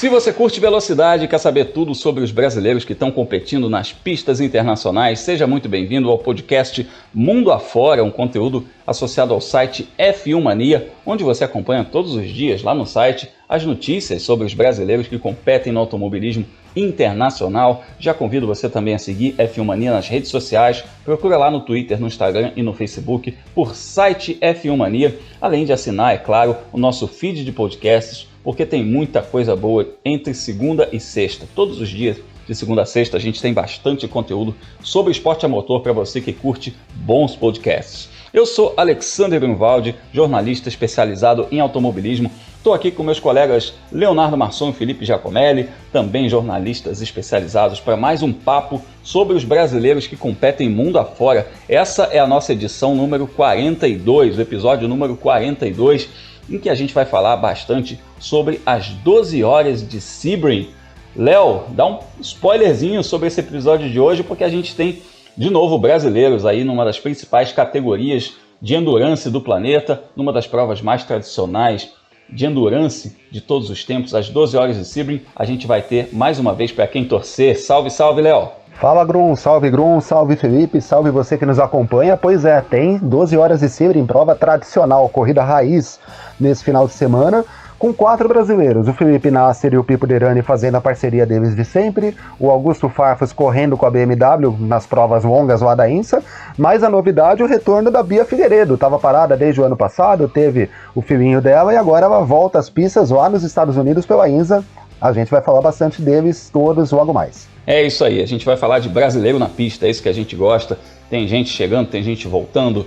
Se você curte velocidade e quer saber tudo sobre os brasileiros que estão competindo nas pistas internacionais, seja muito bem-vindo ao podcast Mundo Afora, um conteúdo associado ao site F1 Mania, onde você acompanha todos os dias lá no site as notícias sobre os brasileiros que competem no automobilismo internacional. Já convido você também a seguir F1 Mania nas redes sociais, procura lá no Twitter, no Instagram e no Facebook por site F1 Mania, além de assinar, é claro, o nosso feed de podcasts, porque tem muita coisa boa entre segunda e sexta. Todos os dias, de segunda a sexta, a gente tem bastante conteúdo sobre esporte a motor para você que curte bons podcasts. Eu sou Alexander Grunwald, jornalista especializado em automobilismo. Estou aqui com meus colegas Leonardo Marçom e Felipe Giacomelli, também jornalistas especializados, para mais um papo sobre os brasileiros que competem mundo afora. Essa é a nossa edição número 42, o episódio número 42, em que a gente vai falar bastante sobre as 12 horas de Sebring. Léo, dá um spoilerzinho sobre esse episódio de hoje, porque a gente tem, de novo, brasileiros aí numa das principais categorias de endurance do planeta, numa das provas mais tradicionais de endurance de todos os tempos, as 12 horas de Sebring. A gente vai ter, mais uma vez, para quem torcer. Salve, salve, Léo! Fala, Grum, salve Felipe, salve você que nos acompanha. Pois é, tem 12 horas de Sebring, prova tradicional, corrida raiz nesse final de semana, com 4 brasileiros, o Felipe Nasser e o Pipo Derani fazendo a parceria deles de sempre, o Augusto Farfus correndo com a BMW nas provas longas lá da INSA, mas a novidade é o retorno da Bia Figueiredo, estava parada desde o ano passado, teve o filhinho dela e agora ela volta às pistas lá nos Estados Unidos pela INSA. A gente vai falar bastante deles todos logo mais. É isso aí, a gente vai falar de brasileiro na pista, é isso que a gente gosta. Tem gente chegando, tem gente voltando.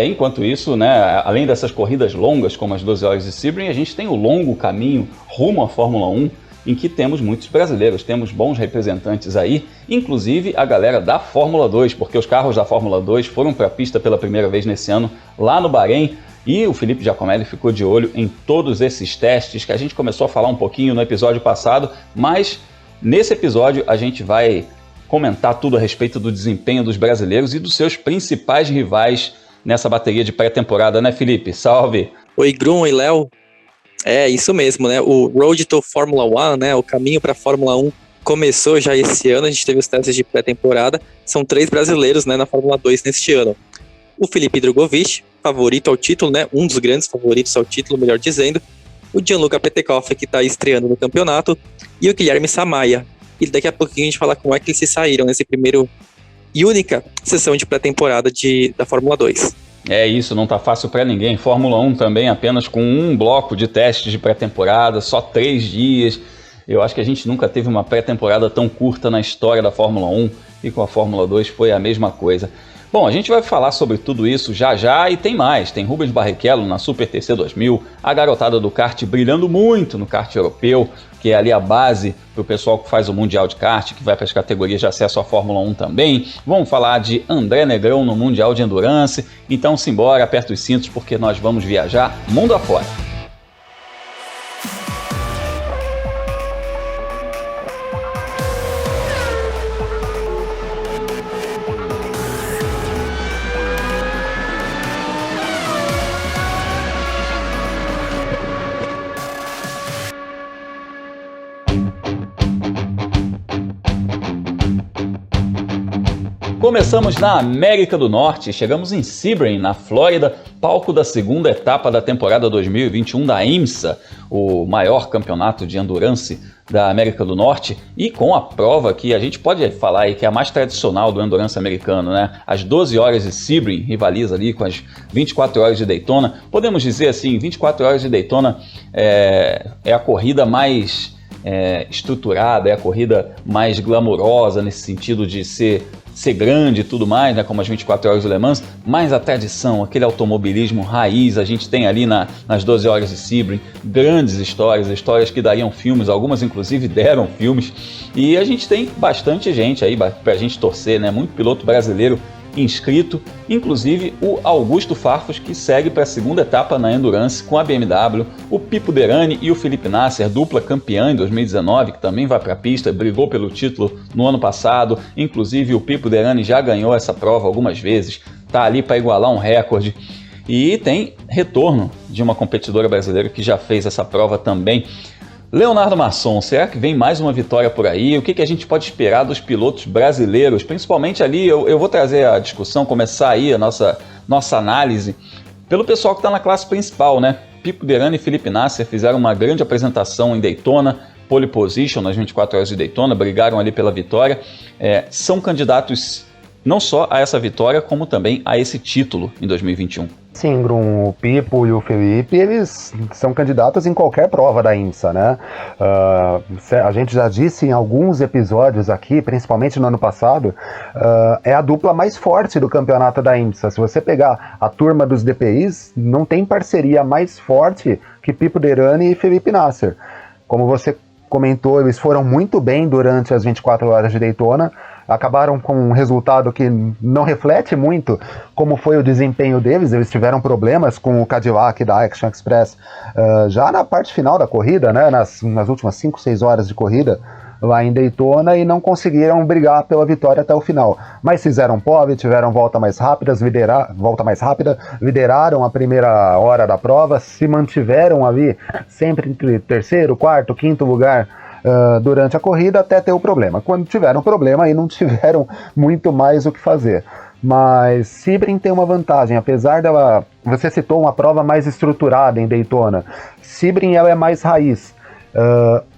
Enquanto isso, né, além dessas corridas longas como as 12 horas de Sebring, a gente tem o longo caminho rumo à Fórmula 1, em que temos muitos brasileiros, temos bons representantes aí, inclusive a galera da Fórmula 2, porque os carros da Fórmula 2 foram para a pista pela primeira vez nesse ano, lá no Bahrein, e o Felipe Giacomelli ficou de olho em todos esses testes que a gente começou a falar um pouquinho no episódio passado, mas nesse episódio a gente vai comentar tudo a respeito do desempenho dos brasileiros e dos seus principais rivais nessa bateria de pré-temporada, né, Felipe? Salve! Oi, Grum e Léo. É isso mesmo, né? O Road to Fórmula 1, né? O caminho para a Fórmula 1 começou já esse ano, a gente teve os testes de pré-temporada. São 3 brasileiros, né, na Fórmula 2 neste ano. O Felipe Drogovic, favorito ao título, né? Um dos grandes favoritos ao título, melhor dizendo. O Gianluca Petekoff, que está estreando no campeonato. E o Guilherme Samaia. E daqui a pouquinho a gente fala como é que eles se saíram nesse primeiro e única sessão de pré-temporada da Fórmula 2. É isso, não tá fácil para ninguém. Fórmula 1 também apenas com um bloco de testes de pré-temporada, só 3 dias. Eu acho que a gente nunca teve uma pré-temporada tão curta na história da Fórmula 1 e com a Fórmula 2 foi a mesma coisa. Bom, a gente vai falar sobre tudo isso já já e tem mais. Tem Rubens Barrichello na Super TC 2000, a garotada do kart brilhando muito no kart europeu, que é ali a base para o pessoal que faz o Mundial de Kart, que vai para as categorias de acesso à Fórmula 1 também. Vamos falar de André Negrão no Mundial de Endurance. Então simbora, aperta os cintos porque nós vamos viajar mundo afora. Começamos na América do Norte, chegamos em Sebring, na Flórida, palco da segunda etapa da temporada 2021 da IMSA, o maior campeonato de endurance da América do Norte, e com a prova que a gente pode falar aí que é a mais tradicional do endurance americano, né? As 12 horas de Sebring rivaliza ali com as 24 horas de Daytona. Podemos dizer assim, 24 horas de Daytona é a corrida mais estruturada, é a corrida mais glamurosa nesse sentido de ser grande e tudo mais, né, como as 24 horas do Le Mans, mas a tradição, aquele automobilismo raiz, a gente tem ali nas 12 horas de Sebring, grandes histórias que dariam filmes, algumas inclusive deram filmes, e a gente tem bastante gente aí pra gente torcer, né, muito piloto brasileiro inscrito, inclusive o Augusto Farfus, que segue para a segunda etapa na Endurance com a BMW, o Pipo Derani e o Felipe Nasser, dupla campeã em 2019, que também vai para a pista, brigou pelo título no ano passado, inclusive o Pipo Derani já ganhou essa prova algumas vezes, está ali para igualar um recorde. E tem retorno de uma competidora brasileira que já fez essa prova também. Leonardo Masson, será que vem mais uma vitória por aí? O que a gente pode esperar dos pilotos brasileiros? Principalmente ali, eu vou trazer a discussão, começar aí a nossa análise, pelo pessoal que está na classe principal, né? Pipo Derani e Felipe Nasser fizeram uma grande apresentação em Daytona, pole position nas 24 horas de Daytona, brigaram ali pela vitória. São candidatos não só a essa vitória, como também a esse título em 2021. Sim, Grum, o Pipo e o Felipe, eles são candidatos em qualquer prova da IMSA, né? A gente já disse em alguns episódios aqui, principalmente no ano passado, é a dupla mais forte do campeonato da IMSA. Se você pegar a turma dos DPIs, não tem parceria mais forte que Pipo Derani e Felipe Nasser. Como você comentou, eles foram muito bem durante as 24 horas de Daytona, acabaram com um resultado que não reflete muito como foi o desempenho deles. Eles tiveram problemas com o Cadillac da Action Express já na parte final da corrida, né, nas últimas 5, 6 horas de corrida lá em Daytona, e não conseguiram brigar pela vitória até o final. Mas fizeram pole, tiveram volta mais rápida, lideraram a primeira hora da prova, se mantiveram ali sempre entre terceiro, quarto, quinto lugar durante a corrida, até ter o problema. Quando tiveram problema, aí não tiveram muito mais o que fazer. Mas Sebring tem uma vantagem, apesar dela... Você citou uma prova mais estruturada em Daytona. Sebring, ela é mais raiz.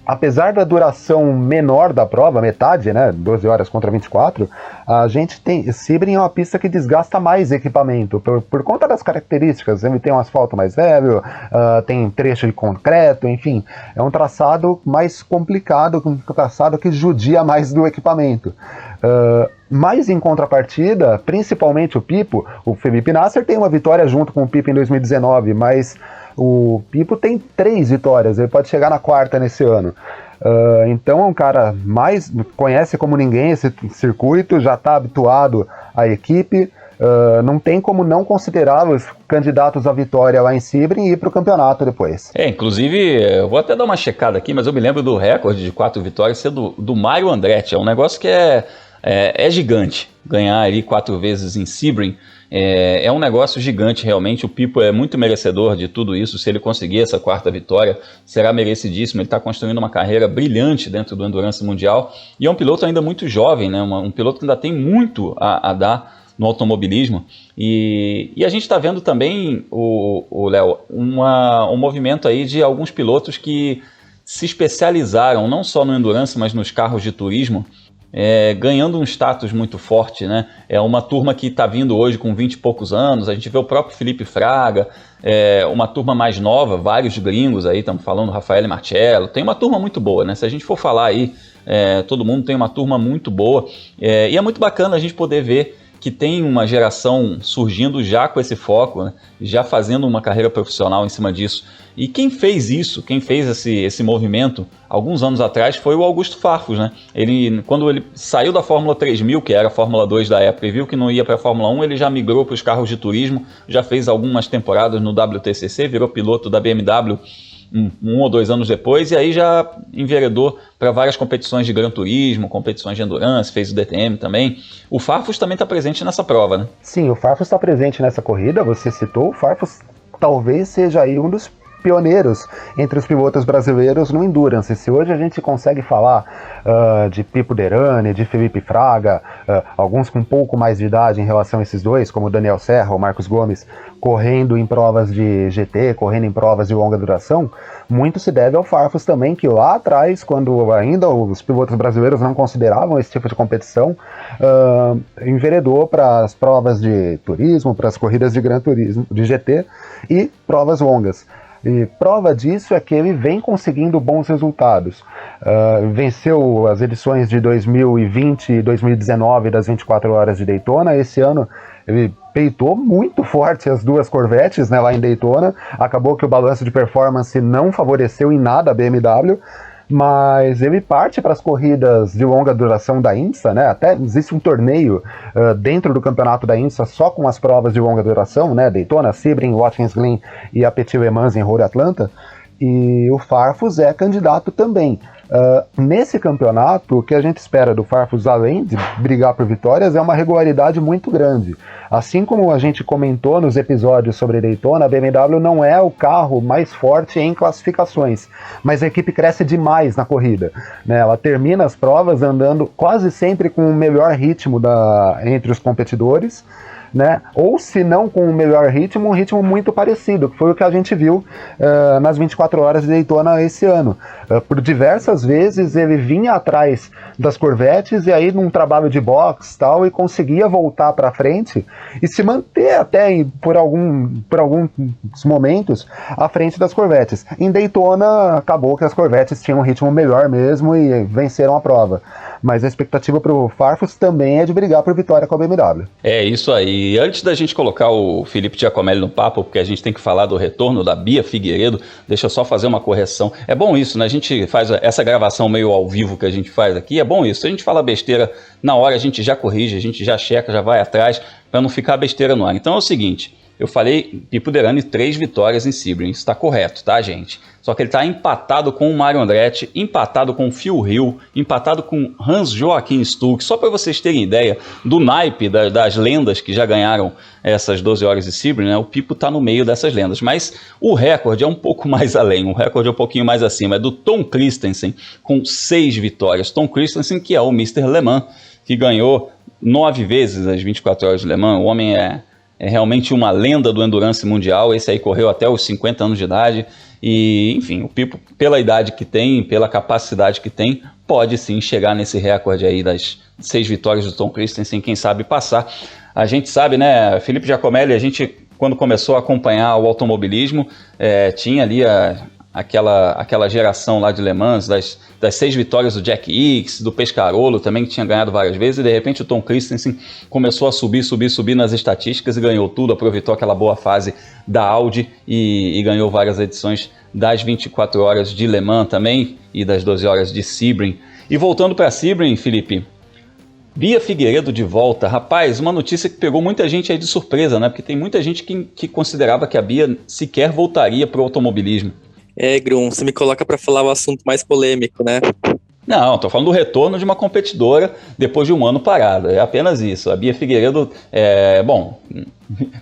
Apesar da duração menor da prova, metade, né, 12 horas contra 24, a gente tem... Sebring é uma pista que desgasta mais equipamento, por conta das características. Ele tem um asfalto mais velho, tem trecho de concreto, enfim. É um traçado mais complicado, um traçado que judia mais do equipamento. Mas em contrapartida, principalmente o Felipe Nasser tem uma vitória junto com o Pipo em 2019, mas o Pipo tem 3 vitórias, ele pode chegar na 4ª nesse ano. Então é um cara conhece como ninguém esse circuito, já está habituado à equipe, não tem como não considerá-los candidatos à vitória lá em Sebring e ir para o campeonato depois. Inclusive, eu vou até dar uma checada aqui, mas eu me lembro do recorde de 4 vitórias ser do Mário Andretti. É um negócio que é gigante, ganhar ali 4 vezes em Sebring. É um negócio gigante realmente. O Pipo é muito merecedor de tudo isso. Se ele conseguir essa 4ª vitória, será merecidíssimo. Ele está construindo uma carreira brilhante dentro do Endurance Mundial, e é um piloto ainda muito jovem, né? Um piloto que ainda tem muito a dar no automobilismo. E a gente está vendo também, o Léo, um movimento aí de alguns pilotos que se especializaram não só no Endurance, mas nos carros de turismo, ganhando um status muito forte, né? É uma turma que está vindo hoje com 20 e poucos anos. A gente vê o próprio Felipe Fraga, uma turma mais nova, vários gringos aí, estamos falando Rafael Marcello. Tem uma turma muito boa, né? Se a gente for falar aí, todo mundo tem uma turma muito boa, e é muito bacana a gente poder ver que tem uma geração surgindo já com esse foco, né? Já fazendo uma carreira profissional em cima disso. E quem fez isso, quem fez esse movimento, alguns anos atrás, foi o Augusto Farfus, né? Quando ele saiu da Fórmula 3000, que era a Fórmula 2 da época, e viu que não ia para a Fórmula 1, ele já migrou para os carros de turismo, já fez algumas temporadas no WTCC, virou piloto da BMW 1 ou 2 anos depois, e aí já enveredou para várias competições de Gran Turismo, competições de Endurance, fez o DTM também. O Farfus também está presente nessa prova, né? Sim, o Farfus está presente nessa corrida, você citou. O Farfus talvez seja aí um dos pioneiros entre os pilotos brasileiros no Endurance. Se hoje a gente consegue falar de Pipo Derani, de Felipe Fraga, alguns com um pouco mais de idade em relação a esses dois, como o Daniel Serra, o Marcos Gomes, correndo em provas de GT, correndo em provas de longa duração, muito se deve ao Farfus também, que lá atrás, quando ainda os pilotos brasileiros não consideravam esse tipo de competição, enveredou para as provas de turismo, para as corridas de Gran Turismo, de GT e provas longas. E prova disso é que ele vem conseguindo bons resultados. Venceu as edições de 2020 e 2019 das 24 horas de Daytona. Esse ano ele peitou muito forte as 2 Corvettes, né, lá em Daytona. Acabou que o balanço de performance não favoreceu em nada a BMW, mas ele parte para as corridas de longa duração da IMSA, né? Até existe um torneio dentro do campeonato da IMSA só com as provas de longa duração, né? Daytona, Sebring, Watkins Glen e a Petit Le Mans em Road Atlanta. e o Farfus é candidato também. Nesse campeonato, o que a gente espera do Farfus, além de brigar por vitórias, é uma regularidade muito grande. Assim como a gente comentou nos episódios sobre Daytona, a BMW não é o carro mais forte em classificações, mas a equipe cresce demais na corrida, né? Ela termina as provas andando quase sempre com o melhor ritmo entre os competidores, né? Ou se não com o melhor ritmo, um ritmo muito parecido, que foi o que a gente viu nas 24 horas de Daytona esse ano. Por diversas vezes ele vinha atrás das Corvettes e aí num trabalho de boxe tal, e conseguia voltar para frente e se manter até por alguns momentos à frente das Corvettes. Em Daytona acabou que as Corvettes tinham um ritmo melhor mesmo e venceram a prova. Mas a expectativa para o Farfus também é de brigar por vitória com a BMW. É isso aí. Antes da gente colocar o Felipe Giacomelli no papo, porque a gente tem que falar do retorno da Bia Figueiredo, deixa eu só fazer uma correção. É bom isso, né? A gente faz essa gravação meio ao vivo que a gente faz aqui, é bom isso. Se a gente fala besteira na hora, a gente já corrige, a gente já checa, já vai atrás, para não ficar besteira no ar. Então é o seguinte, eu falei Pipo Derani 3 vitórias em Sebring, isso está correto, tá, gente? Só que ele está empatado com o Mário Andretti, empatado com o Phil Hill, empatado com Hans Joachim Stuck. Só para vocês terem ideia do naipe das lendas que já ganharam essas 12 horas de Sebring, né? O Pipo está no meio dessas lendas. Mas o recorde é um pouco mais além, o recorde é um pouquinho mais acima. É do Tom Kristensen, com 6 vitórias. Tom Kristensen, que é o Mr. Le Mans, que ganhou 9 vezes as 24 horas de Le Mans. O homem é realmente uma lenda do endurance mundial. Esse aí correu até os 50 anos de idade. E, enfim, o Pipo, pela idade que tem, pela capacidade que tem, pode sim chegar nesse recorde aí das 6 vitórias do Tom Kristensen, quem sabe passar. A gente sabe, né, Felipe Giacomelli, a gente, quando começou a acompanhar o automobilismo, tinha ali aquela geração lá de Le Mans, das 6 vitórias do Jack Hicks, do Pescarolo também, que tinha ganhado várias vezes, e de repente o Tom Kristensen começou a subir nas estatísticas e ganhou tudo, aproveitou aquela boa fase da Audi e ganhou várias edições das 24 horas de Le Mans também, e das 12 horas de Sebring. E voltando para Sebring, Felipe, Bia Figueiredo de volta. Rapaz, uma notícia que pegou muita gente aí de surpresa, né? Porque tem muita gente que considerava que a Bia sequer voltaria para o automobilismo. Grum, você me coloca para falar o assunto mais polêmico, né? Não, estou falando do retorno de uma competidora depois de um ano parada, é apenas isso. A Bia Figueiredo, bom,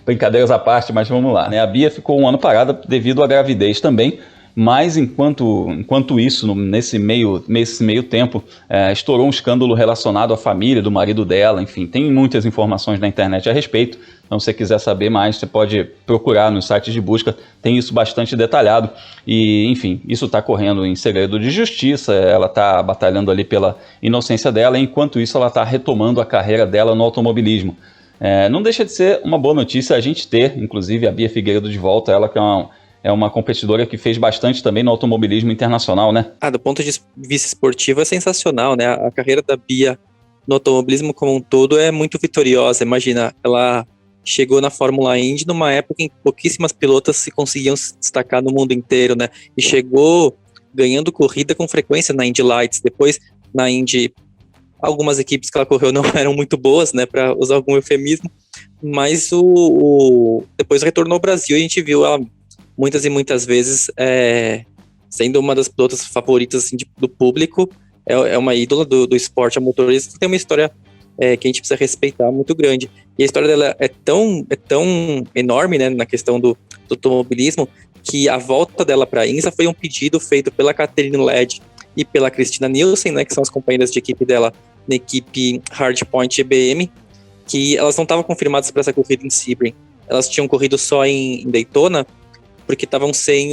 brincadeiras à parte, mas vamos lá, né? A Bia ficou um ano parada devido à gravidez também, mas enquanto isso, nesse meio tempo, estourou um escândalo relacionado à família do marido dela, enfim, tem muitas informações na internet a respeito. Então, se você quiser saber mais, você pode procurar nos sites de busca, tem isso bastante detalhado. E, enfim, isso está correndo em segredo de justiça, ela está batalhando ali pela inocência dela, e enquanto isso ela está retomando a carreira dela no automobilismo. Não deixa de ser uma boa notícia a gente ter, inclusive, a Bia Figueiredo de volta, ela que é uma competidora que fez bastante também no automobilismo internacional, né? Do ponto de vista esportivo é sensacional, né? A carreira da Bia no automobilismo como um todo é muito vitoriosa. Imagina, ela chegou na Fórmula Indy numa época em que pouquíssimas pilotas se conseguiam se destacar no mundo inteiro, né? E chegou ganhando corrida com frequência na Indy Lights. Depois, na Indy, algumas equipes que ela correu não eram muito boas, né? Para usar algum eufemismo. Mas depois retornou ao Brasil e a gente viu ela muitas e muitas vezes sendo uma das pilotas favoritas assim, do público. É uma ídola do esporte a motorista, tem uma história que a gente precisa respeitar, muito grande. E a história dela é tão enorme, né, na questão do automobilismo, que a volta dela para a INSA foi um pedido feito pela Catherine Led e pela Christina Nielsen, né, que são as companheiras de equipe dela na equipe Hardpoint GBM, que elas não estavam confirmadas para essa corrida em Sebring. Elas tinham corrido só em Daytona, porque estavam sem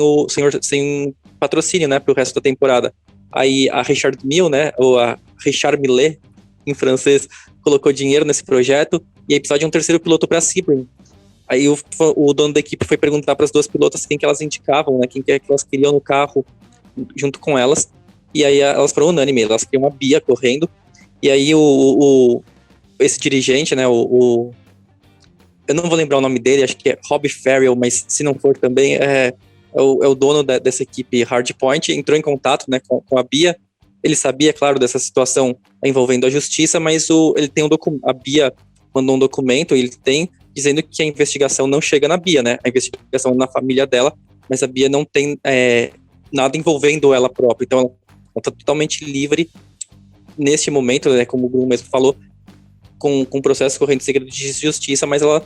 patrocínio, né, para o resto da temporada. Aí a Richard Mille, né, ou a Richard Mille, em francês, colocou dinheiro nesse projeto e aí precisava de um terceiro piloto para Sebring. Aí o dono da equipe foi perguntar para as duas pilotas quem que elas indicavam, né, quem que elas queriam no carro junto com elas. E aí elas foram unânimes, elas queriam uma Bia correndo. E aí esse dirigente, né, eu não vou lembrar o nome dele, acho que é Rob Farrell, mas se não for também, é o dono dessa equipe Hardpoint, entrou em contato, né, com a Bia. Ele sabia, claro, dessa situação envolvendo a justiça, mas ele tem a Bia mandou um documento, ele tem, dizendo que a investigação não chega na Bia, né? A investigação é na família dela, mas a Bia não tem nada envolvendo ela própria. Então ela está totalmente livre neste momento, né, como o Bruno mesmo falou, com processo correndo em segredo de justiça, mas ela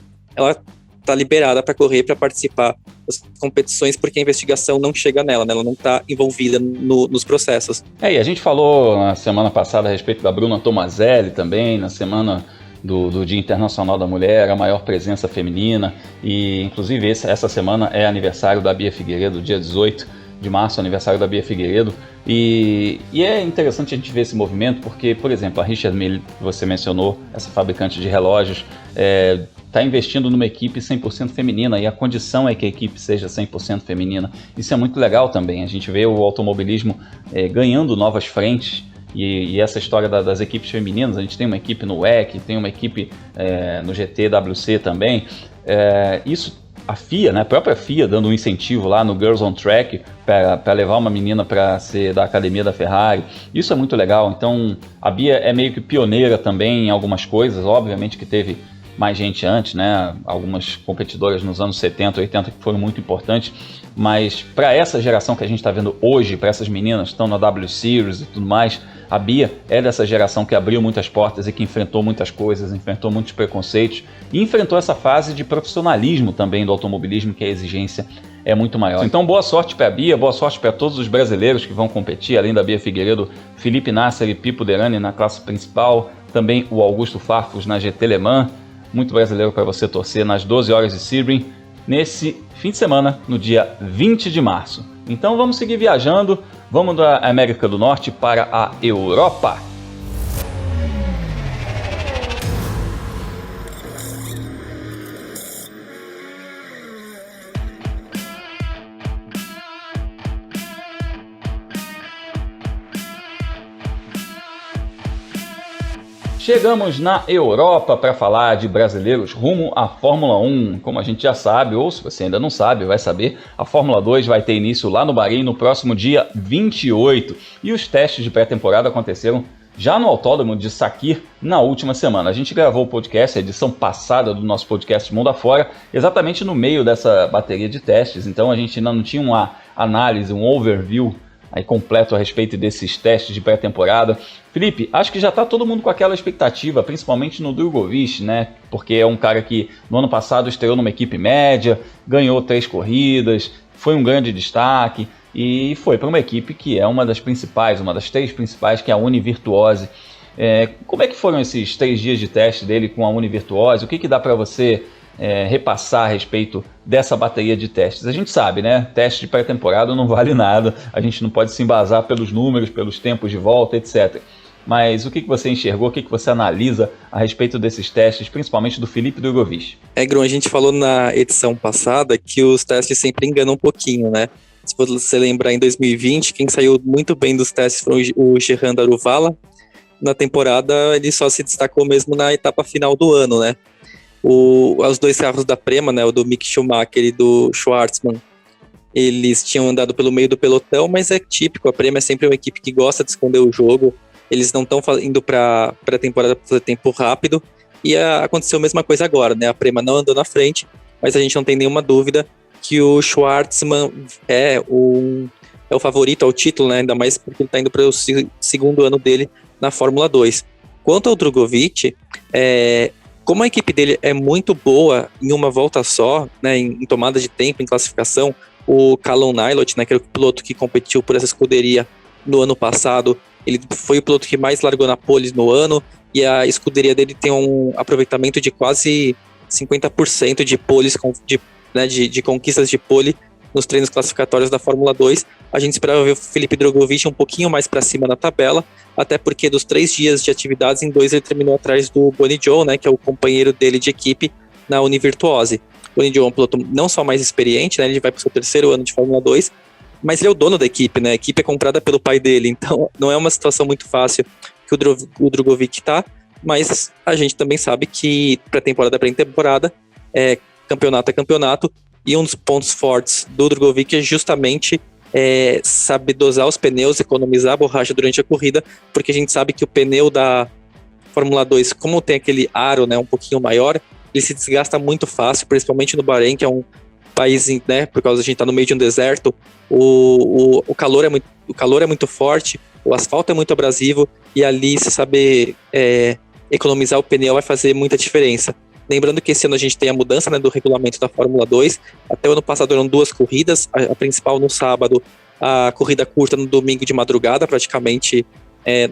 está liberada para correr, para participar das competições, porque a investigação não chega nela, né? Ela não está envolvida nos processos. E a gente falou na semana passada a respeito da Bruna Tomazelli também, na semana do Dia Internacional da Mulher, a maior presença feminina, e inclusive essa semana é aniversário da Bia Figueiredo, dia 18 de março, aniversário da Bia Figueiredo, e é interessante a gente ver esse movimento, porque, por exemplo, a Richard Mille, que você mencionou, essa fabricante de relógios, está investindo numa equipe 100% feminina, e a condição é que a equipe seja 100% feminina. Isso é muito legal também, a gente vê o automobilismo ganhando novas frentes, e essa história das equipes femininas, a gente tem uma equipe no WEC, tem uma equipe no GTWC também, isso a FIA, né, a própria FIA dando um incentivo lá no Girls on Track para levar uma menina para ser da academia da Ferrari, isso é muito legal. Então a Bia é meio que pioneira também em algumas coisas, obviamente que teve mais gente antes, né, algumas competidoras nos anos 70, 80 que foram muito importantes, mas para essa geração que a gente está vendo hoje, para essas meninas que estão na W Series e tudo mais, a Bia é dessa geração que abriu muitas portas e que enfrentou muitas coisas, enfrentou muitos preconceitos e enfrentou essa fase de profissionalismo também do automobilismo, que a exigência é muito maior. Então boa sorte para a Bia, boa sorte para todos os brasileiros que vão competir, além da Bia Figueiredo, Felipe Nasser e Pipo Derani na classe principal, também o Augusto Farfus na GT Le Mans, muito brasileiro para você torcer nas 12 horas de Sebring, nesse fim de semana, no dia 20 de março. Então vamos seguir viajando, vamos da América do Norte para a Europa. Chegamos na Europa para falar de brasileiros rumo à Fórmula 1. Como a gente já sabe, ou se você ainda não sabe, vai saber, a Fórmula 2 vai ter início lá no Bahrein no próximo dia 28. E os testes de pré-temporada aconteceram já no autódromo de Sakir na última semana. A gente gravou o podcast, a edição passada do nosso podcast Mundo Afora, exatamente no meio dessa bateria de testes. Então a gente ainda não tinha uma análise, um overview aí completo a respeito desses testes de pré-temporada. Felipe, acho que já está todo mundo com aquela expectativa, principalmente no Drugovich, né? Porque é um cara que no ano passado estreou numa equipe média, ganhou 3 corridas, foi um grande destaque e foi para uma equipe que é uma das principais, uma das 3 principais, que é a Univirtuose. Como é que foram esses 3 dias de teste dele com a Univirtuose? O que dá para você repassar a respeito dessa bateria de testes? A gente sabe, né? Teste de pré-temporada não vale nada, a gente não pode se embasar pelos números, pelos tempos de volta, etc. Mas o que você enxergou, o que você analisa a respeito desses testes, principalmente do Felipe Drugovich? Grum, a gente falou na edição passada que os testes sempre enganam um pouquinho, né? Se você lembrar, em 2020, quem saiu muito bem dos testes foi o Gerhard Aruvala. Na temporada, ele só se destacou mesmo na etapa final do ano, né? Os 2 carros da Prema, né, o do Mick Schumacher e do Schwartzman, eles tinham andado pelo meio do pelotão, mas é típico, a Prema é sempre uma equipe que gosta de esconder o jogo, eles não estão indo para a temporada para fazer tempo rápido, e aconteceu a mesma coisa agora, né, a Prema não andou na frente, mas a gente não tem nenhuma dúvida que o Schwartzman é o favorito ao título, né, ainda mais porque ele está indo para o segundo ano dele na Fórmula 2. Quanto ao Drugovich, como a equipe dele é muito boa em uma volta só, né, em tomada de tempo, em classificação, o Callum Nylott, né, que era o piloto que competiu por essa escuderia no ano passado, ele foi o piloto que mais largou na pole no ano, e a escuderia dele tem um aproveitamento de quase 50% de poles, de conquistas de pole nos treinos classificatórios da Fórmula 2. A gente esperava ver o Felipe Drugovich um pouquinho mais para cima na tabela, até porque dos 3 dias de atividades, em 2 ele terminou atrás do Bonnie Joe, né, que é o companheiro dele de equipe na Univirtuose. O Bonnie Joe é um piloto não só mais experiente, né, ele vai para o seu 3º ano de Fórmula 2, mas ele é o dono da equipe, né, a equipe é comprada pelo pai dele, então não é uma situação muito fácil que o Drugovich está, mas a gente também sabe que pré-temporada é pré-temporada, campeonato é campeonato, e um dos pontos fortes do Drugovich é justamente saber dosar os pneus, economizar a borracha durante a corrida, porque a gente sabe que o pneu da Fórmula 2, como tem aquele aro, né, um pouquinho maior, ele se desgasta muito fácil, principalmente no Bahrein, que é um país, né, por causa de a gente estar no meio de um deserto, o calor é muito forte, o asfalto é muito abrasivo, e ali você saber economizar o pneu vai fazer muita diferença. Lembrando que esse ano a gente tem a mudança, né, do regulamento da Fórmula 2. Até o ano passado eram 2 corridas, a principal no sábado, a corrida curta no domingo de madrugada, praticamente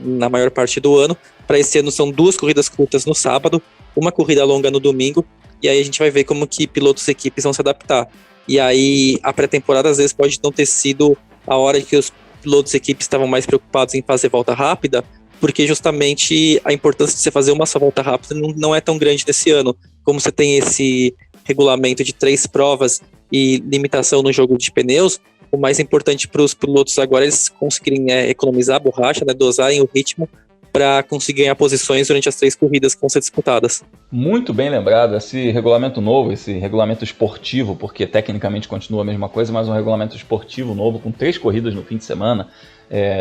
na maior parte do ano. Para esse ano são 2 corridas curtas no sábado, uma corrida longa no domingo, e aí a gente vai ver como que pilotos e equipes vão se adaptar. E aí a pré-temporada às vezes pode não ter sido a hora que os pilotos e equipes estavam mais preocupados em fazer volta rápida, porque justamente a importância de você fazer uma só volta rápida não é tão grande nesse ano. Como você tem esse regulamento de 3 provas e limitação no jogo de pneus, o mais importante para os pilotos agora é eles conseguirem economizar a borracha, né, dosarem o ritmo para conseguir ganhar posições durante as 3 corridas que vão ser disputadas. Muito bem lembrado, esse regulamento novo, esse regulamento esportivo, porque tecnicamente continua a mesma coisa, mas um regulamento esportivo novo com 3 corridas no fim de semana.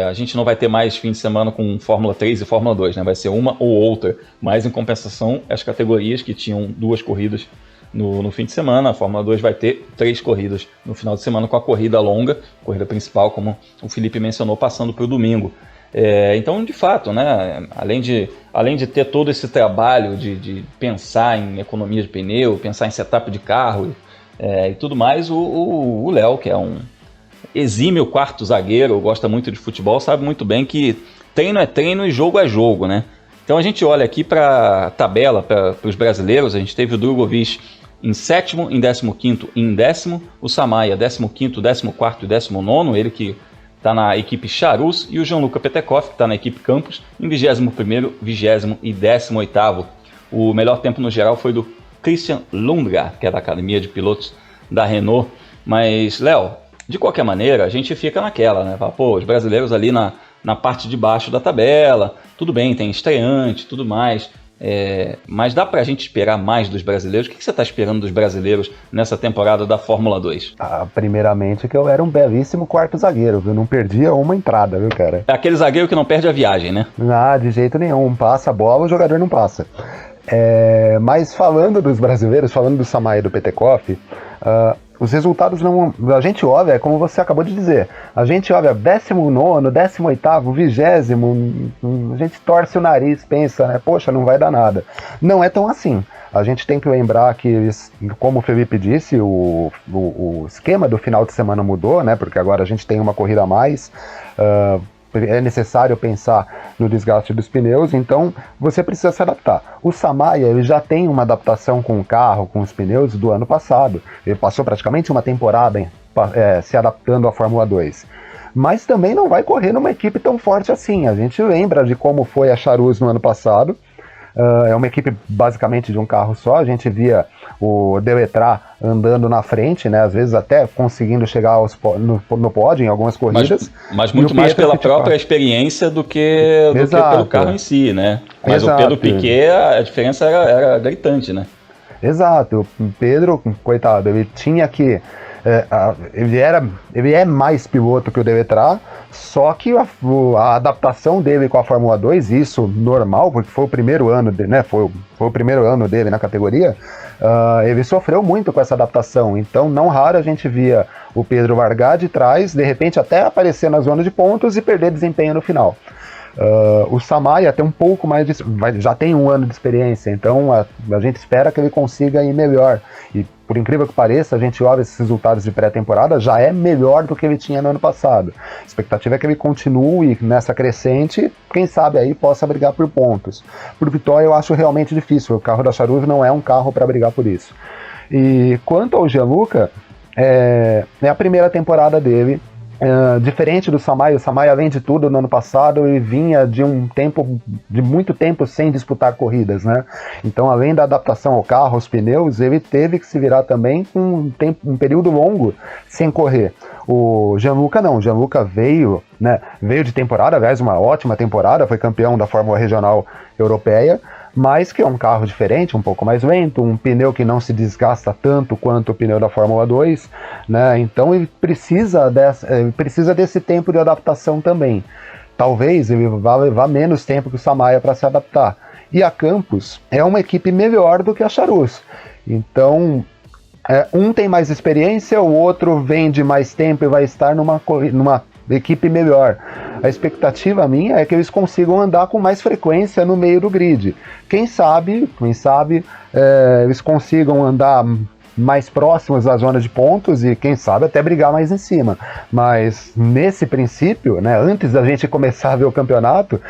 A gente não vai ter mais fim de semana com Fórmula 3 e Fórmula 2, né? Vai ser uma ou outra, mas em compensação as categorias que tinham 2 corridas no fim de semana, a Fórmula 2 vai ter 3 corridas no final de semana com a corrida longa, corrida principal, como o Felipe mencionou, passando para o domingo. Então, de fato, né, além de ter todo esse trabalho de pensar em economia de pneu, pensar em setup de carro e tudo mais, o Léo, que é um exímio quarto zagueiro, gosta muito de futebol, sabe muito bem que treino é treino e jogo é jogo, né? Então a gente olha aqui para a tabela, para os brasileiros, a gente teve o Drogovic em 7º, em 15º e em 10º, o Samaia 15º, 14º e 19º, ele que está na equipe Charus, e o Gianluca Petekoff, que está na equipe Campos, em 21º, 20º e 18º. O melhor tempo no geral foi do Christian Lundgaard, que é da academia de pilotos da Renault. Mas, Léo, de qualquer maneira, a gente fica naquela, né? Fala, pô, os brasileiros ali na parte de baixo da tabela, tudo bem, tem estreante, tudo mais, mas dá pra gente esperar mais dos brasileiros? O que você tá esperando dos brasileiros nessa temporada da Fórmula 2? Primeiramente que eu era um belíssimo quarto zagueiro, viu? Não perdia uma entrada, viu, cara? É aquele zagueiro que não perde a viagem, né? De jeito nenhum. Passa a bola, o jogador não passa. Mas falando dos brasileiros, falando do Samaia e do Petekoff, os resultados não... A gente olha, é como você acabou de dizer, a gente olha 19º, 18º, 20º, a gente torce o nariz, pensa, né, poxa, não vai dar nada. Não é tão assim. A gente tem que lembrar que, como o Felipe disse, o esquema do final de semana mudou, né, porque agora a gente tem uma corrida a mais, é necessário pensar no desgaste dos pneus, então você precisa se adaptar. O Samaia, ele já tem uma adaptação com o carro, com os pneus do ano passado. Ele passou praticamente uma temporada se adaptando à Fórmula 2. Mas também não vai correr numa equipe tão forte assim. A gente lembra de como foi a Charus no ano passado. É uma equipe basicamente de um carro só. A gente via o Deletraz andando na frente, né? Às vezes até conseguindo chegar no pódio em algumas corridas. Mas muito mais pela própria experiência do que pelo carro em si, né? Mas o Pedro Piquet, a diferença era gritante, né? Exato. O Pedro, coitado, ele tinha que... ele é mais piloto que o Deletraz, só que a adaptação dele com a Fórmula 2, isso normal, porque foi o primeiro ano dele, né? Foi o primeiro ano dele na categoria. Ele sofreu muito com essa adaptação, então não raro a gente via o Pedro largar de trás, de repente até aparecer na zona de pontos e perder desempenho no final. O Samaia tem um pouco mais já tem 1 ano de experiência, então a gente espera que ele consiga ir melhor, e por incrível que pareça, a gente olha esses resultados de pré-temporada, já é melhor do que ele tinha no ano passado. A expectativa é que ele continue nessa crescente, quem sabe aí possa brigar por pontos. Por vitória eu acho realmente difícil, o carro da Charus não é um carro para brigar por isso. E quanto ao Gianluca, é a primeira temporada dele. Diferente do Samaia, o Samaia, além de tudo, no ano passado ele vinha de muito tempo sem disputar corridas, né? Então, além da adaptação ao carro, aos pneus, ele teve que se virar também com um período longo sem correr. O Gianluca não, o Gianluca veio de temporada, aliás, uma ótima temporada, foi campeão da Fórmula Regional Europeia, mas que é um carro diferente, um pouco mais lento, um pneu que não se desgasta tanto quanto o pneu da Fórmula 2, né? Então ele precisa desse tempo de adaptação também. Talvez ele vá levar menos tempo que o Samaia para se adaptar. E a Campos é uma equipe melhor do que a Charus. Então, um tem mais experiência, o outro vem de mais tempo e vai estar numa equipe melhor. A expectativa minha é que eles consigam andar com mais frequência no meio do grid. Quem sabe eles consigam andar mais próximos da zona de pontos e quem sabe até brigar mais em cima. Mas nesse princípio, né, antes da gente começar a ver o campeonato,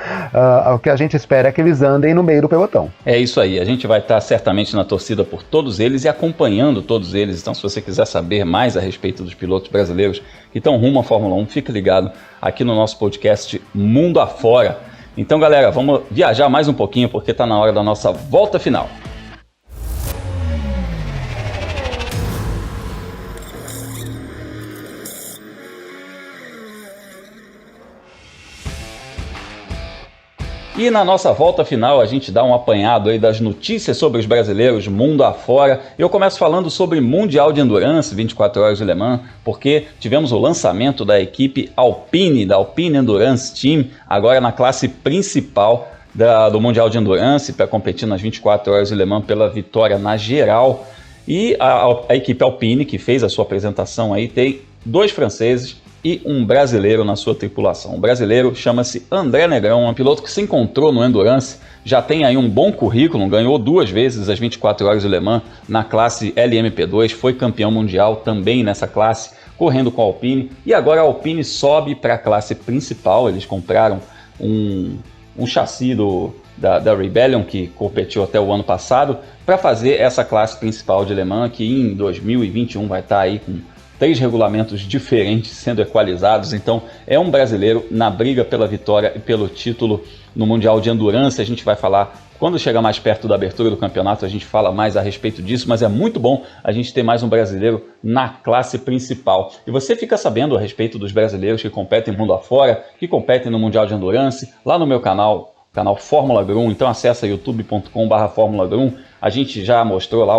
o que a gente espera é que eles andem no meio do pelotão. É isso aí, a gente vai estar certamente na torcida por todos eles e acompanhando todos eles. Então, se você quiser saber mais a respeito dos pilotos brasileiros que estão rumo à Fórmula 1, fique ligado aqui no nosso podcast Mundo Afora. Então, galera, vamos viajar mais um pouquinho porque está na hora da nossa volta final. E na nossa volta final a gente dá um apanhado aí das notícias sobre os brasileiros mundo afora. Eu começo falando sobre Mundial de Endurance, 24 horas de Le Mans, porque tivemos o lançamento da equipe Alpine, da Alpine Endurance Team, agora na classe principal do Mundial de Endurance, para competir nas 24 horas de Le Mans pela vitória na geral. E a equipe Alpine, que fez a sua apresentação aí, tem 2 franceses e um brasileiro na sua tripulação. O brasileiro chama-se André Negrão, um piloto que se encontrou no Endurance, já tem aí um bom currículo, ganhou 2 vezes as 24 horas de Le Mans na classe LMP2, foi campeão mundial também nessa classe, correndo com a Alpine, e agora a Alpine sobe para a classe principal. Eles compraram um chassi da Rebellion, que competiu até o ano passado, para fazer essa classe principal de Le Mans, que em 2021 vai estar aí com 3 regulamentos diferentes sendo equalizados. Então é um brasileiro na briga pela vitória e pelo título no Mundial de Endurance. A gente vai falar, quando chegar mais perto da abertura do campeonato, a gente fala mais a respeito disso, mas é muito bom a gente ter mais um brasileiro na classe principal. E você fica sabendo a respeito dos brasileiros que competem mundo afora, que competem no Mundial de Endurance, lá no meu canal Fórmula Grum. Então acessa youtube.com/Fórmula Grum. A gente já mostrou lá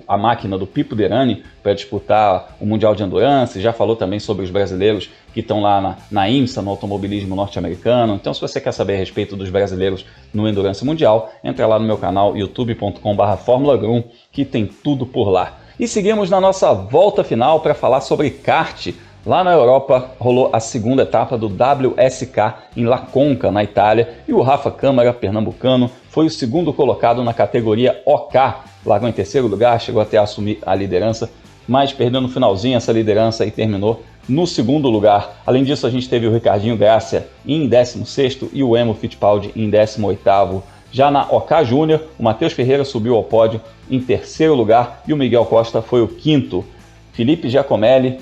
a máquina do Pipo Derani para disputar o Mundial de Endurance, já falou também sobre os brasileiros que estão lá na IMSA, no automobilismo norte-americano. Então, se você quer saber a respeito dos brasileiros no Endurance Mundial, entra lá no meu canal youtube.com/Fórmula Grum, que tem tudo por lá. E seguimos na nossa volta final para falar sobre kart. Lá na Europa rolou a segunda etapa do WSK em La Conca, na Itália, e o Rafa Câmara, pernambucano, foi o segundo colocado na categoria OK. Largou em terceiro lugar, chegou até a assumir a liderança, mas perdeu no finalzinho essa liderança e terminou no segundo lugar. Além disso, a gente teve o Ricardinho Gracia em 16º e o Emo Fittipaldi em 18º. Já na OK Júnior, o Matheus Ferreira subiu ao pódio em terceiro lugar e o Miguel Costa foi o quinto. Felipe Giacomelli,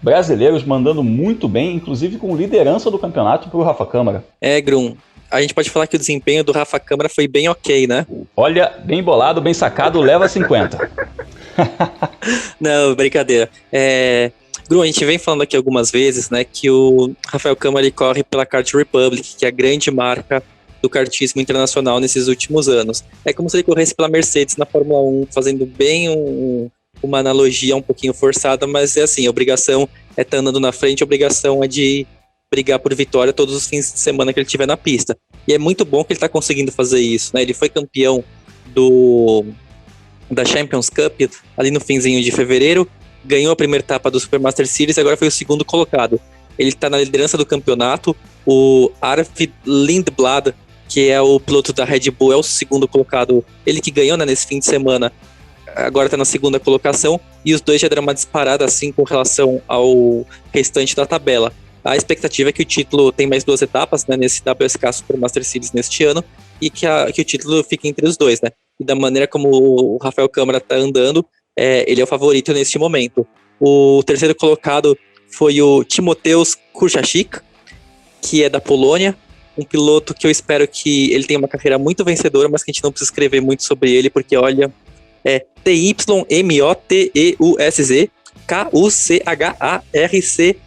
brasileiros mandando muito bem, inclusive com liderança do campeonato para o Rafa Câmara. Grum, a gente pode falar que o desempenho do Rafa Câmara foi bem ok, né? Olha, bem bolado, bem sacado, leva 50. Não, brincadeira. Grum, a gente vem falando aqui algumas vezes, né, que o Rafael Câmara ele corre pela Kart Republic, que é a grande marca do kartismo internacional nesses últimos anos. É como se ele corresse pela Mercedes na Fórmula 1, fazendo bem uma analogia um pouquinho forçada, mas é assim, a obrigação é estar andando na frente, a obrigação é de brigar por vitória todos os fins de semana que ele estiver na pista. E é muito bom que ele está conseguindo fazer isso, né? Ele foi campeão da Champions Cup ali no finzinho de fevereiro, ganhou a primeira etapa do Supermaster Series e agora foi o segundo colocado. Ele está na liderança do campeonato. O Arvid Lindblad, que é o piloto da Red Bull, é o segundo colocado, ele que ganhou, né, nesse fim de semana, agora está na segunda colocação, e os dois já deram uma disparada assim com relação ao restante da tabela. A expectativa é que o título tem mais 2 etapas, né, nesse WSK Supermaster Series neste ano, e que o título fique entre os dois, né? E da maneira como o Rafael Câmara está andando, ele é o favorito neste momento. O terceiro colocado foi o Timoteusz Kurczak, que é da Polônia, um piloto que eu espero que ele tenha uma carreira muito vencedora, mas que a gente não precisa escrever muito sobre ele, porque olha, TYMOTEUSZ KUCHARCZYK.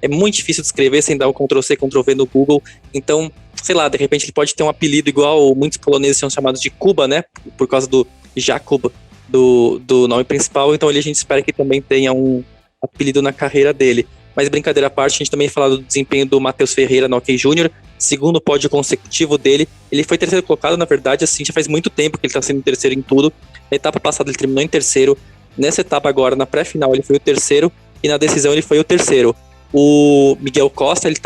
É muito difícil de escrever sem dar o Ctrl+C, Ctrl+V no Google. Então, sei lá, de repente ele pode ter um apelido igual muitos poloneses são chamados de Kuba, né? Por causa do Jakub, do nome principal. Então a gente espera que também tenha um apelido na carreira dele. Mas brincadeira à parte, a gente também fala do desempenho do Matheus Ferreira no OK Júnior, segundo pódio consecutivo dele. Ele foi terceiro colocado, na verdade, assim, já faz muito tempo que ele está sendo terceiro em tudo. Na etapa passada ele terminou em terceiro, nessa etapa agora, na pré-final, ele foi o terceiro, e na decisão ele foi o terceiro. O Miguel Costa, ele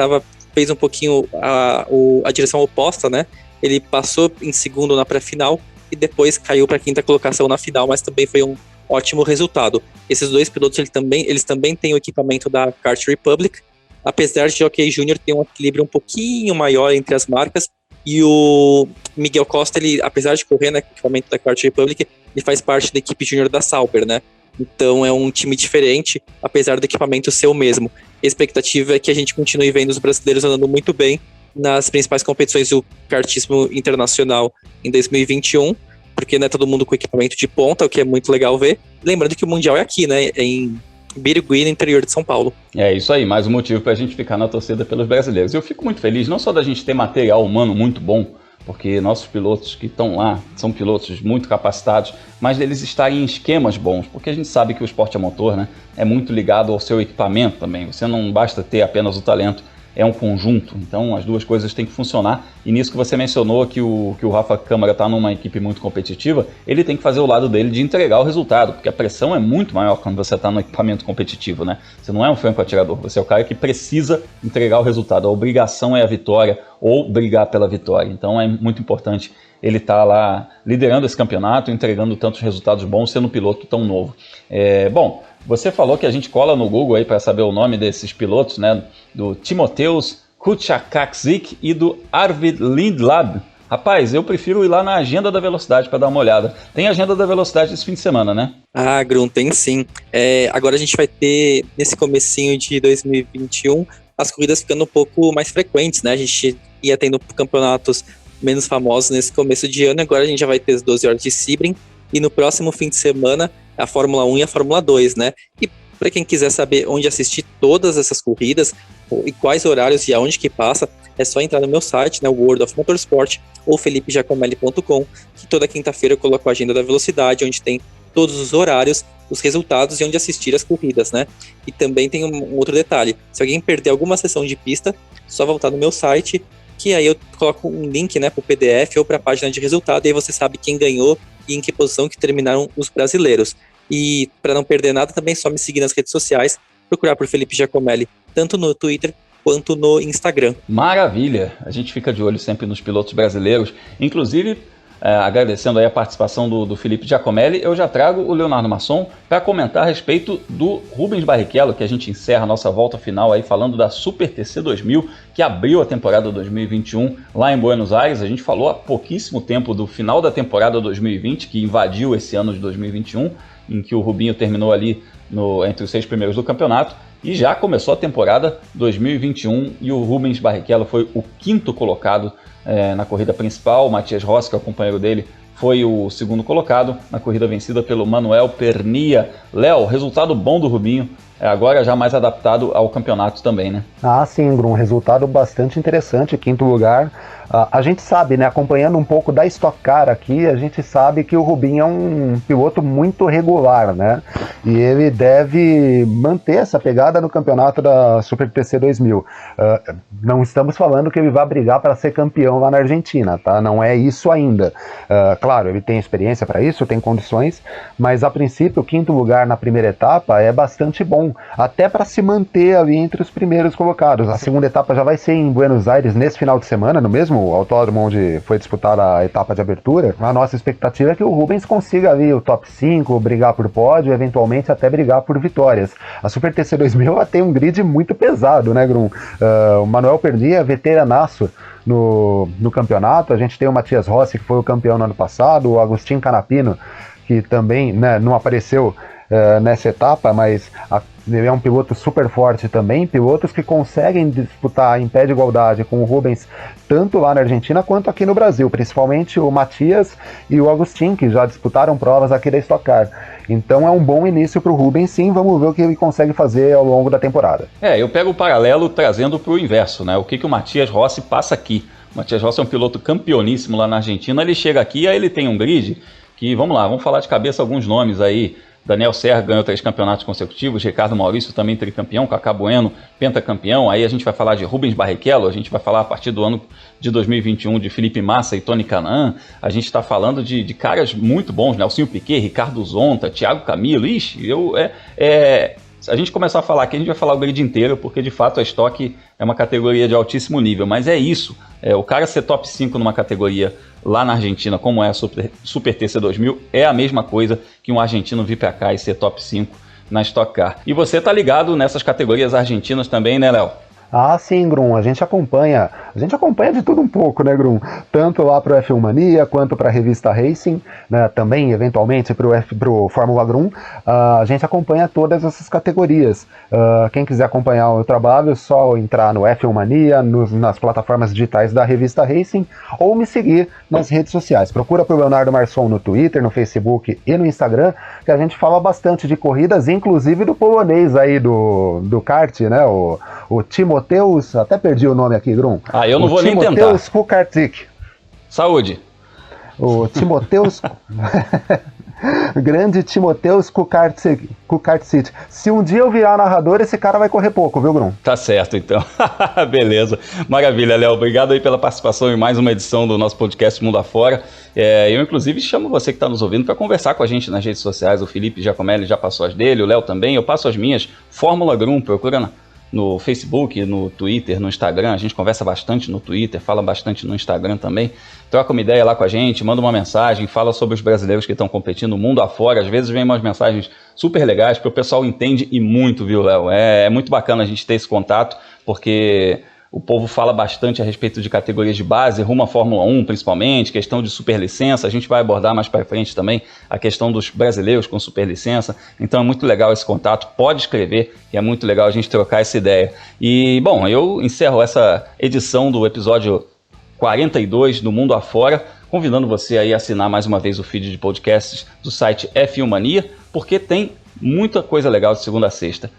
fez um pouquinho a direção oposta, né? Ele passou em segundo na pré-final e depois caiu para a quinta colocação na final, mas também foi um ótimo resultado. Esses dois pilotos, eles também têm o equipamento da Kart Republic, apesar de Jockey Júnior ter um equilíbrio um pouquinho maior entre as marcas, e o Miguel Costa, ele, apesar de correr no equipamento da Kart Republic, ele faz parte da equipe júnior da Sauber, né? Então é um time diferente, apesar do equipamento ser o mesmo. A expectativa é que a gente continue vendo os brasileiros andando muito bem nas principais competições do kartismo internacional em 2021, porque não é todo mundo com equipamento de ponta, o que é muito legal ver. Lembrando que o Mundial é aqui, né? É em Birigui, no interior de São Paulo. É isso aí, mais um motivo para a gente ficar na torcida pelos brasileiros. Eu fico muito feliz, não só da gente ter material humano muito bom, porque nossos pilotos que estão lá são pilotos muito capacitados, mas deles estarem em esquemas bons, porque a gente sabe que o esporte a motor, né, é muito ligado ao seu equipamento também. Você não basta ter apenas o talento, é um conjunto, então as duas coisas têm que funcionar, e nisso que você mencionou que o Rafa Câmara está numa equipe muito competitiva, ele tem que fazer o lado dele de entregar o resultado, porque a pressão é muito maior quando você está no equipamento competitivo, né? Você não é um franco atirador, você é o cara que precisa entregar o resultado, a obrigação é a vitória, ou brigar pela vitória, então é muito importante ele estar lá liderando esse campeonato, entregando tantos resultados bons, sendo um piloto tão novo. Bom, você falou que a gente cola no Google aí para saber o nome desses pilotos, né? Do Timoteus Kuchakakzik e do Arvid Lindlab. Rapaz, eu prefiro ir lá na Agenda da Velocidade para dar uma olhada. Tem Agenda da Velocidade esse fim de semana, né? Ah, Grum, tem sim. Agora a gente vai ter, nesse comecinho de 2021, as corridas ficando um pouco mais frequentes, né? A gente ia tendo campeonatos menos famosos nesse começo de ano, agora a gente já vai ter as 12 horas de Sebring, e no próximo fim de semana a Fórmula 1 e a Fórmula 2, né? E para quem quiser saber onde assistir todas essas corridas e quais horários e aonde que passa, é só entrar no meu site, né, World of Motorsport, ou felipejacomelli.com, que toda quinta-feira eu coloco a Agenda da Velocidade, onde tem todos os horários, os resultados e onde assistir as corridas, né? E também tem um outro detalhe, se alguém perder alguma sessão de pista, só voltar no meu site, que aí eu coloco um link, né, para o PDF ou para a página de resultado, e aí você sabe quem ganhou e em que posição que terminaram os brasileiros. E para não perder nada, também só me seguir nas redes sociais, procurar por Felipe Giacomelli, tanto no Twitter quanto no Instagram. Maravilha! A gente fica de olho sempre nos pilotos brasileiros, inclusive agradecendo aí a participação do Felipe Giacomelli, eu já trago o Leonardo Masson para comentar a respeito do Rubens Barrichello, que a gente encerra a nossa volta final aí falando da Super TC 2000, que abriu a temporada 2021 lá em Buenos Aires. A gente falou há pouquíssimo tempo do final da temporada 2020, que invadiu esse ano de 2021, em que o Rubinho terminou ali entre os 6 primeiros do campeonato, e já começou a temporada 2021 e o Rubens Barrichello foi o 5º colocado na corrida principal. O Matias Rossi, que é o companheiro dele, foi o 2º colocado na corrida vencida pelo Manuel Pernia. Léo, resultado bom do Rubinho, agora já mais adaptado ao campeonato também, né? Ah, sim, Bruno, resultado bastante interessante, 5º lugar. A gente sabe, né, acompanhando um pouco da Stock Car aqui, a gente sabe que o Rubinho é um piloto muito regular, né? E ele deve manter essa pegada no campeonato da Super TC 2000. Não estamos falando que ele vai brigar para ser campeão lá na Argentina, tá? Não é isso ainda. Claro, ele tem experiência para isso, tem condições, mas a princípio o 5º lugar na primeira etapa é bastante bom, até para se manter ali entre os primeiros colocados. A segunda etapa já vai ser em Buenos Aires nesse final de semana, no mesmo autódromo onde foi disputada a etapa de abertura. A nossa expectativa é que o Rubens consiga ali o top 5, brigar por pódio, eventualmente até brigar por vitórias. A Super TC 2000 ela tem um grid muito pesado, né, Grum? O Manuel Pernia, veteranaço no campeonato. A gente tem o Matias Rossi, que foi o campeão no ano passado, o Agostinho Canapino, que também, né, não apareceu nessa etapa, mas ele é um piloto super forte também, pilotos que conseguem disputar em pé de igualdade com o Rubens, tanto lá na Argentina quanto aqui no Brasil, principalmente o Matias e o Agostinho, que já disputaram provas aqui da Stock Car. Então é um bom início para o Rubens, sim, vamos ver o que ele consegue fazer ao longo da temporada. Eu pego o paralelo trazendo para o inverso, né? O que o Matias Rossi passa aqui. O Matias Rossi é um piloto campeoníssimo lá na Argentina, ele chega aqui, aí ele tem um grid que, vamos lá, vamos falar de cabeça alguns nomes aí, Daniel Serra ganhou 3 campeonatos consecutivos, Ricardo Maurício também tricampeão, Cacá Bueno pentacampeão. Aí a gente vai falar de Rubens Barrichello, a gente vai falar a partir do ano de 2021 de Felipe Massa e Tony Kanaan. A gente está falando de caras muito bons, Nelsinho Piquet, Ricardo Zonta, Thiago Camilo. Ixi, se a gente começar a falar aqui, a gente vai falar o grid inteiro, porque de fato a Stock é uma categoria de altíssimo nível, mas é isso, o cara ser top 5 numa categoria lá na Argentina, como é a Super TC 2000, é a mesma coisa que um argentino vir pra cá e ser top 5 na Stock Car. E você tá ligado nessas categorias argentinas também, né, Léo? Ah, sim, Grum, a gente acompanha de tudo um pouco, né, Grum? Tanto lá pro F1 Mania, quanto pra revista Racing, né, também, eventualmente, pro Fórmula Grum, a gente acompanha todas essas categorias. Quem quiser acompanhar o meu trabalho, é só entrar no F1 Mania, nas plataformas digitais da revista Racing, ou me seguir nas redes sociais. Procura pro Leonardo Marçom no Twitter, no Facebook e no Instagram, que a gente fala bastante de corridas, inclusive do polonês aí, do kart, né, o Timoteus, até perdi o nome aqui, Grum. Eu não vou nem tentar. Timoteus Kukarczyk. Saúde. O Timoteus... Grande Timoteus Kukarczyk. Se um dia eu virar narrador, esse cara vai correr pouco, viu, Grum? Tá certo, então. Beleza. Maravilha, Léo. Obrigado aí pela participação em mais uma edição do nosso podcast Mundo Afora. Eu, inclusive, chamo você que está nos ouvindo para conversar com a gente nas redes sociais. O Felipe Giacomelli já passou as dele, o Léo também. Eu passo as minhas. Fórmula Grum, procura no Facebook, no Twitter, no Instagram. A gente conversa bastante no Twitter, fala bastante no Instagram também. Troca uma ideia lá com a gente, manda uma mensagem, fala sobre os brasileiros que estão competindo no mundo afora. Às vezes vem umas mensagens super legais, porque o pessoal entende e muito, viu, Léo? É muito bacana a gente ter esse contato, porque o povo fala bastante a respeito de categorias de base, rumo à Fórmula 1 principalmente, questão de superlicença. A gente vai abordar mais para frente também a questão dos brasileiros com superlicença. Então é muito legal esse contato, pode escrever, que é muito legal a gente trocar essa ideia. E, bom, eu encerro essa edição do episódio 42 do Mundo Afora, convidando você aí a assinar mais uma vez o feed de podcasts do site F1 Mania, porque tem muita coisa legal de segunda a sexta.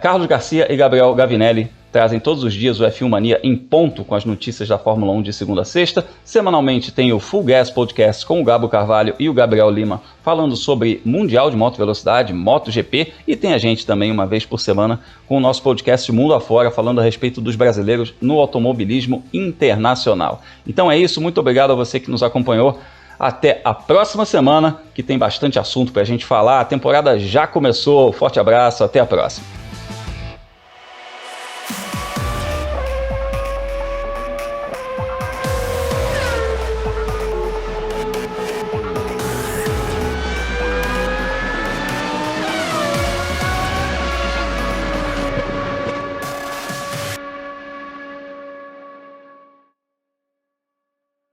Carlos Garcia e Gabriel Gavinelli trazem todos os dias o F1 Mania em ponto com as notícias da Fórmula 1 de segunda a sexta. Semanalmente tem o Full Gas Podcast com o Gabo Carvalho e o Gabriel Lima falando sobre Mundial de Moto Velocidade, MotoGP, e tem a gente também uma vez por semana com o nosso podcast Mundo Afora falando a respeito dos brasileiros no automobilismo internacional. Então é isso, muito obrigado a você que nos acompanhou. Até a próxima semana, que tem bastante assunto para a gente falar. A temporada já começou. Forte abraço, até a próxima.